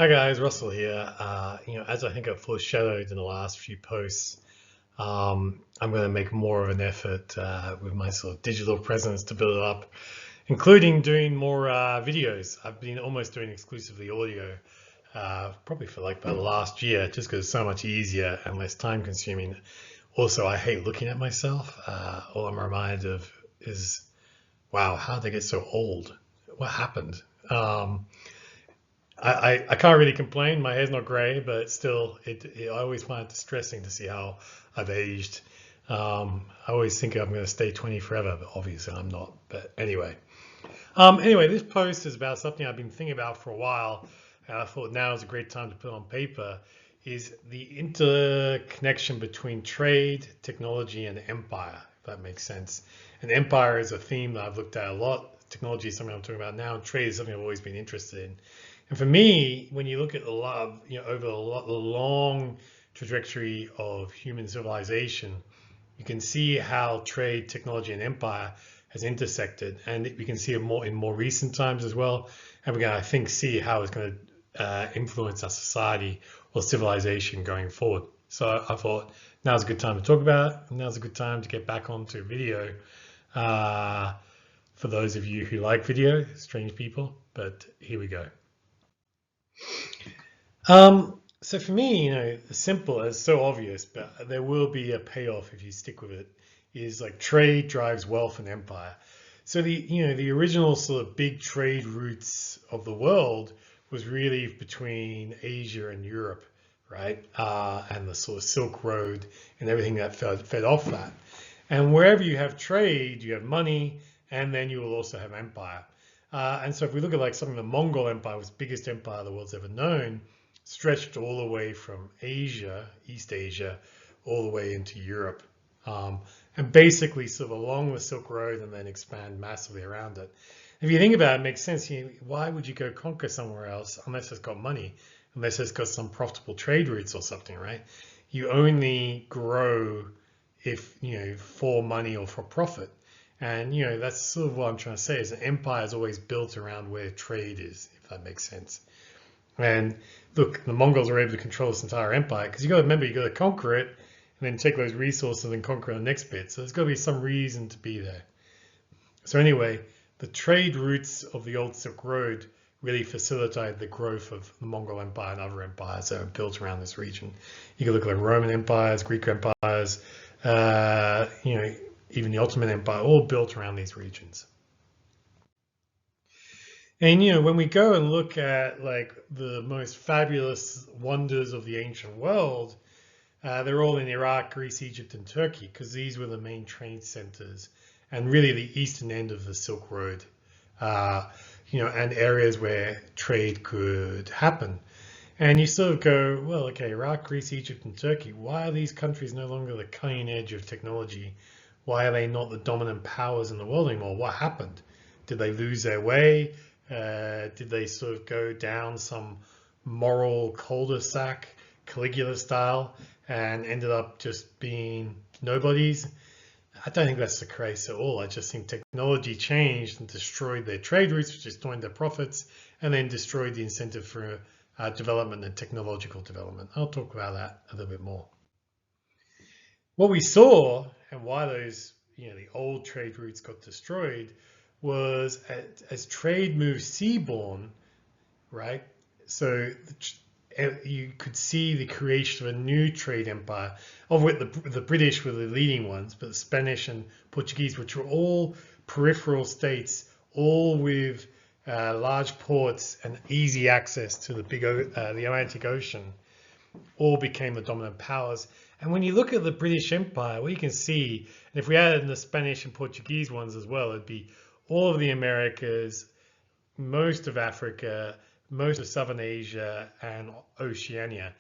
Hi guys, Russell here. As I think I've foreshadowed in the last few posts, I'm going to make more of an effort with my sort of digital presence to build it up, including doing more videos. I've been almost doing exclusively audio, probably for like about the last year, just because it's so much easier and less time consuming. Also, I hate looking at myself. All I'm reminded of is, wow, how did I get so old? What happened? Um, I can't really complain. My hair's not gray, but still, I always find it distressing to see how I've aged. I always think I'm going to stay 20 forever, but obviously I'm not. But anyway, this post is about something I've been thinking about for a while, and I thought now is a great time to put on paper. Is the interconnection between trade, technology, and empire, if that makes sense. And empire is a theme that I've looked at a lot. Technology is something I'm talking about now, and trade is something I've always been interested in. And for me, when you look at the love, over the long trajectory of human civilization, you can see how trade, technology, and empire has intersected, and we can see it more in more recent times as well. And we're going to, I think, see how it's going to influence our society or civilization going forward. So I thought now's a good time to talk about it. And now's a good time to get back onto video. Uh, for those of you who like video, strange people, but here we go. So for me, simple as so obvious, but there will be a payoff if you stick with it, is like trade drives wealth and empire. So the original sort of big trade routes of the world was really between Asia and Europe, right? And the sort of Silk Road and everything that fed off that. And wherever you have trade, you have money, and then you will also have empire. And so if we look at like something, the Mongol Empire was the biggest empire the world's ever known, stretched all the way from Asia, East Asia, all the way into Europe. And basically sort of along the Silk Road and then expand massively around it. If you think about it, it makes sense. Why would you go conquer somewhere else unless it's got money, unless it's got some profitable trade routes or something, right? You only grow if, for money or for profit. And, that's sort of what I'm trying to say is an empire is always built around where trade is, if that makes sense. And look, the Mongols were able to control this entire empire because you got to remember, you got to conquer it and then take those resources and conquer the next bit. So there's got to be some reason to be there. So anyway, the trade routes of the old Silk Road really facilitated the growth of the Mongol Empire and other empires that are built around this region. You can look at the Roman empires, Greek empires, even the Ottoman Empire, all built around these regions. And when we go and look at like the most fabulous wonders of the ancient world, they're all in Iraq, Greece, Egypt, and Turkey, because these were the main trade centers and really the eastern end of the Silk Road, and areas where trade could happen. And you sort of go, well, okay, Iraq, Greece, Egypt, and Turkey, why are these countries no longer the cutting edge of technology? Why are they not the dominant powers in the world anymore? What happened? Did they lose their way? Did they sort of go down some moral cul-de-sac, Caligula style, and ended up just being nobodies? I don't think that's the case at all. I just think technology changed and destroyed their trade routes, which destroyed their profits, and then destroyed the incentive for development and technological development. I'll talk about that a little bit more. What we saw and why those, the old trade routes got destroyed was as trade moved seaborne, right? So you could see the creation of a new trade empire, of which the British were the leading ones, but the Spanish and Portuguese, which were all peripheral states, all with large ports and easy access to the Atlantic Ocean, all became the dominant powers. And when you look at the British Empire, what you can see, and if we added in the Spanish and Portuguese ones as well, it'd be all of the Americas, most of Africa, most of Southern Asia, and Oceania.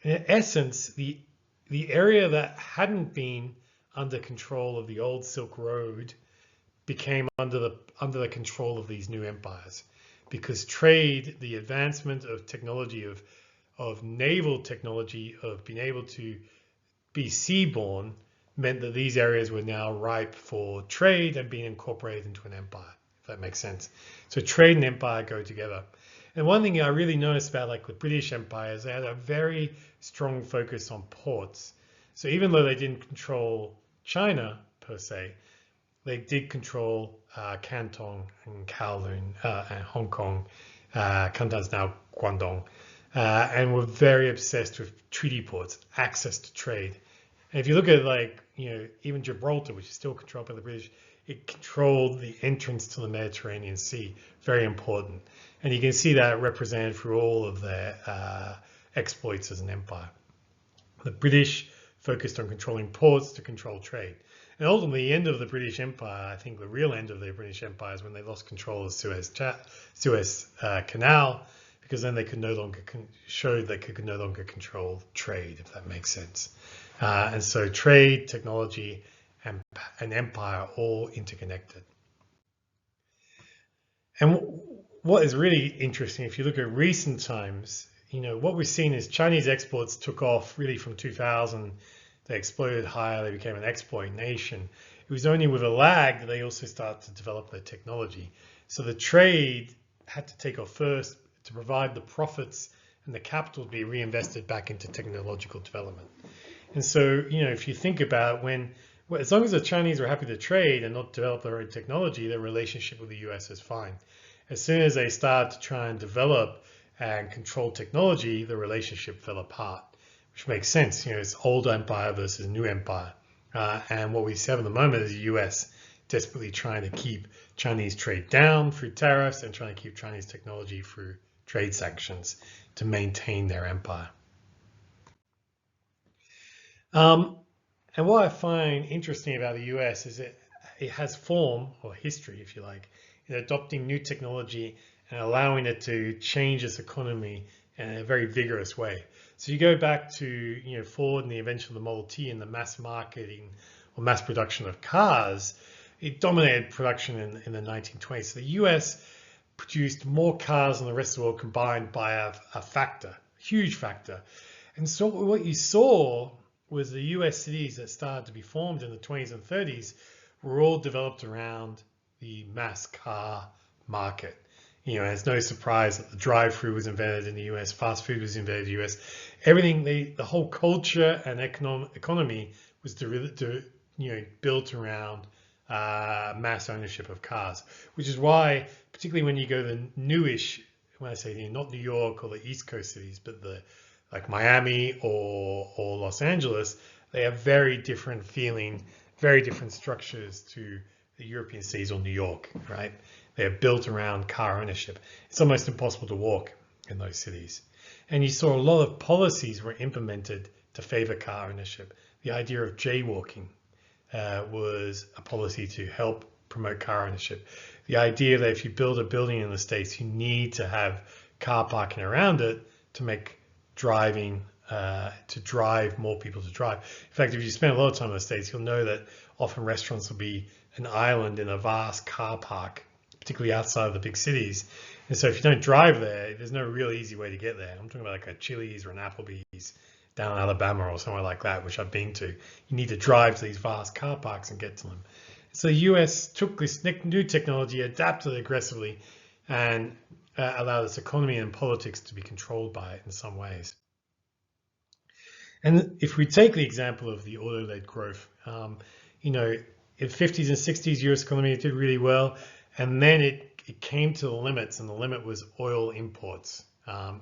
In essence, the area that hadn't been under control of the old Silk Road became under the control of these new empires, because trade, the advancement of technology, of naval technology, of being able to be seaborne, meant that these areas were now ripe for trade and being incorporated into an empire, if that makes sense. So trade and empire go together. And one thing I really noticed about like the British Empire is they had a very strong focus on ports. So even though they didn't control China per se, they did control Canton and Kowloon and Hong Kong. Canton's now Guangdong, and were very obsessed with treaty ports, access to trade. And if you look at like even Gibraltar, which is still controlled by the British, it controlled the entrance to the Mediterranean Sea, very important. And you can see that represented through all of their exploits as an empire. The British focused on controlling ports to control trade. And ultimately, the end of the British Empire, I think the real end of the British Empire is when they lost control of the Suez Canal, because then they could no longer showed they could no longer control trade, if that makes sense. And so trade, technology, and empire are all interconnected. And what is really interesting, if you look at recent times, what we've seen is Chinese exports took off really from 2000. They exploded higher, they became an export nation. It was only with a lag that they also started to develop their technology. So the trade had to take off first to provide the profits and the capital to be reinvested back into technological development. And so, if you think about as long as the Chinese are happy to trade and not develop their own technology, their relationship with the US is fine. As soon as they start to try and develop and control technology, the relationship fell apart, which makes sense. It's old empire versus new empire. And what we have at the moment is the US desperately trying to keep Chinese trade down through tariffs and trying to keep Chinese technology through trade sanctions to maintain their empire. And what I find interesting about the US is it has form or history, if you like, in adopting new technology and allowing it to change its economy in a very vigorous way. So you go back to Ford and the invention of the Model T and the mass marketing or mass production of cars. It dominated production in the 1920s. So the US produced more cars than the rest of the world combined by a factor, huge factor. And so what you saw was the US cities that started to be formed in the 20s and 30s were all developed around the mass car market. It's no surprise that the drive-through was invented in the US, fast food was invented in the US. Everything, the whole culture and economy was built around mass ownership of cars, which is why, particularly when you go to the newish, when I say not New York or the East Coast cities, but like Miami or Los Angeles, they have very different feeling, very different structures to the European cities or New York, right? They are built around car ownership. It's almost impossible to walk in those cities. And you saw a lot of policies were implemented to favor car ownership. The idea of jaywalking was a policy to help promote car ownership. The idea that if you build a building in the States, you need to have car parking around it to make driving, to drive more people to drive. In fact, if you spend a lot of time in the States, you'll know that often restaurants will be an island in a vast car park, particularly outside of the big cities. And so if you don't drive there, there's no real easy way to get there. I'm talking about like a Chili's or an Applebee's down in Alabama or somewhere like that, which I've been to. You need to drive to these vast car parks and get to them. So the US took this new technology, adapted it aggressively, and allowed its economy and politics to be controlled by it in some ways. And if we take the example of the auto-led growth, in the 50s and 60s, US economy did really well, and then it came to the limits, and the limit was oil imports,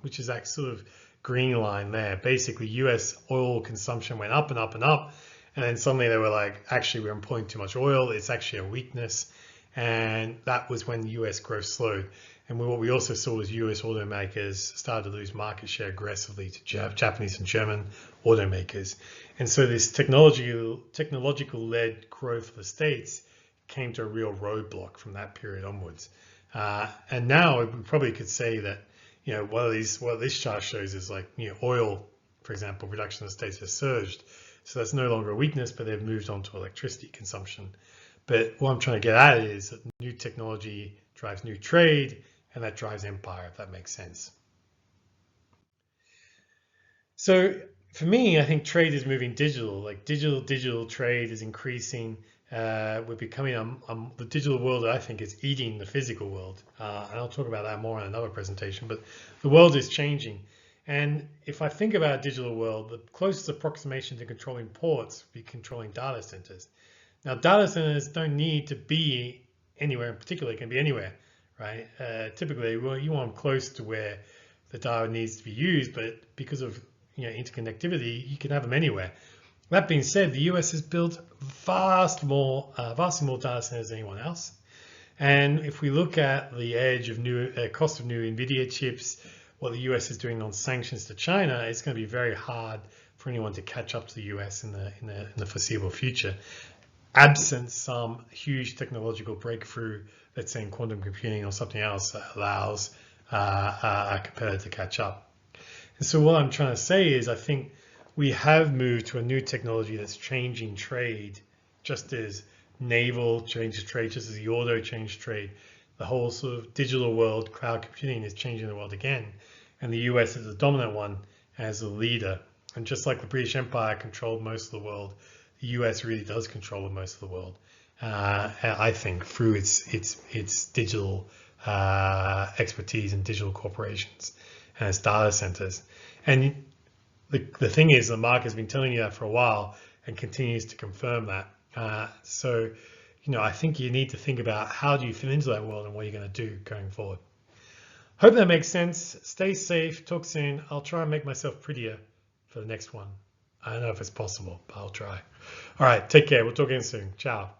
which is that sort of green line there. Basically, US oil consumption went up and up and up, and then suddenly they were like, actually, we're importing too much oil. It's actually a weakness, and that was when US growth slowed. And what we also saw was US automakers started to lose market share aggressively to Japanese and German automakers. And so this technological-led growth of the States came to a real roadblock from that period onwards. And now we probably could say that, what this chart shows is like, oil, for example, production in the States has surged. So that's no longer a weakness, but they've moved on to electricity consumption. But what I'm trying to get at is that new technology drives new trade, and that drives empire, if that makes sense. So for me, I think trade is moving digital. Like digital trade is increasing we're becoming the digital world, I think, is eating the physical world. And I'll talk about that more in another presentation, but the world is changing. And if I think about a digital world, the closest approximation to controlling ports would be controlling data centers. Now, data centers don't need to be anywhere in particular. It can be anywhere, right? Typically, well, you want them close to where the data needs to be used, but because of interconnectivity, you can have them anywhere. That being said, the US has built vastly more data centers than anyone else. And if we look at the edge of cost of new NVIDIA chips, what the US is doing on sanctions to China, it's going to be very hard for anyone to catch up to the US in the foreseeable future, absent some huge technological breakthrough, let's say in quantum computing or something else, that allows a competitor to catch up. And so what I'm trying to say is, I think we have moved to a new technology that's changing trade, just as naval changes trade, just as the auto changed trade. The whole sort of digital world, cloud computing, is changing the world again. And the US is the dominant one as a leader. And just like the British Empire controlled most of the world, the US really does control most of the world. I think through its digital expertise and digital corporations and its data centers. And the thing is, the market has been telling you that for a while and continues to confirm that. So, I think you need to think about how do you fit into that world and what you're going to do going forward. Hope that makes sense. Stay safe. Talk soon. I'll try and make myself prettier for the next one. I don't know if it's possible, but I'll try. All right. Take care. We'll talk again soon. Ciao.